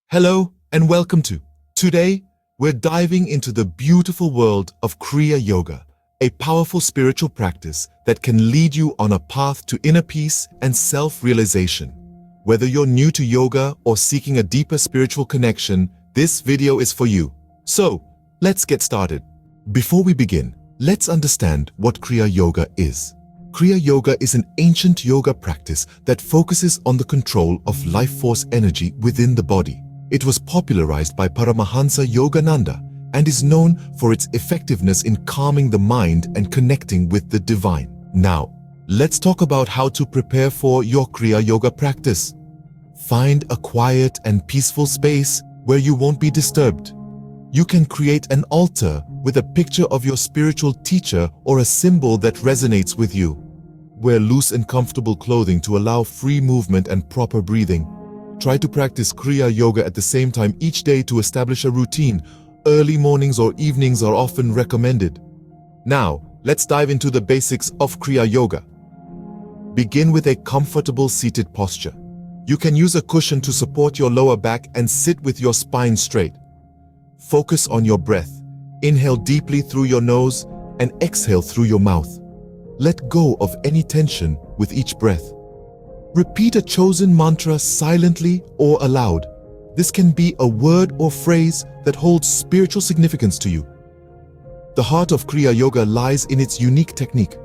Hello and welcome to. Today, we're diving into the beautiful world of Kriya Yoga, a powerful spiritual practice that can lead you on a path to inner peace and self-realization. Whether you're new to yoga or seeking a deeper spiritual connection, this video is for you. So, let's get started. Before we begin, let's understand what Kriya Yoga is. Kriya Yoga is an ancient yoga practice that focuses on the control of life force energy within the body. It was popularized by Paramahansa Yogananda and is known for its effectiveness in calming the mind and connecting with the divine. Now, let's talk about how to prepare for your Kriya Yoga practice. Find a quiet and peaceful space where you won't be disturbed. You can create an altar with a picture of your spiritual teacher or a symbol that resonates with you. Wear loose and comfortable clothing to allow free movement and proper breathing. Try to practice Kriya Yoga at the same time each day to establish a routine. Early mornings or evenings are often recommended. Now, let's dive into the basics of Kriya Yoga. Begin with a comfortable seated posture. You can use a cushion to support your lower back and sit with your spine straight. Focus on your breath. Inhale deeply through your nose and exhale through your mouth. Let go of any tension with each breath. Repeat a chosen mantra silently or aloud. This can be a word or phrase that holds spiritual significance to you. The heart of Kriya Yoga lies in its unique technique.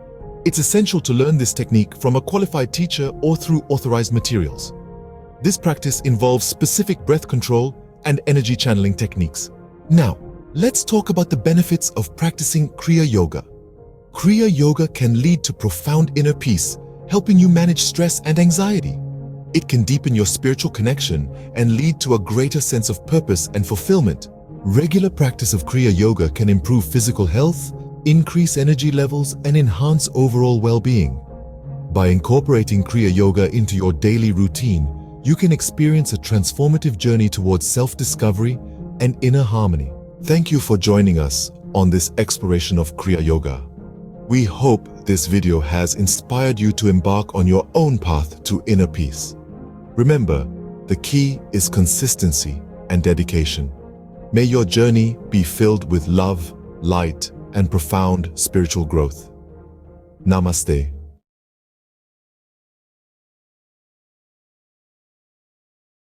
It's essential to learn this technique from a qualified teacher or through authorized materials. This practice involves specific breath control and energy channeling techniques. Now, let's talk about the benefits of practicing Kriya Yoga. Kriya Yoga can lead to profound inner peace, helping you manage stress and anxiety. It can deepen your spiritual connection and lead to a greater sense of purpose and fulfillment. Regular practice of Kriya Yoga can improve physical health, increase energy levels, and enhance overall well-being. By incorporating Kriya Yoga into your daily routine, you can experience a transformative journey towards self-discovery and inner harmony. Thank you for joining us on this exploration of Kriya Yoga. We hope this video has inspired you to embark on your own path to inner peace. Remember, the key is consistency and dedication. May your journey be filled with love, light, and profound spiritual growth. Namaste.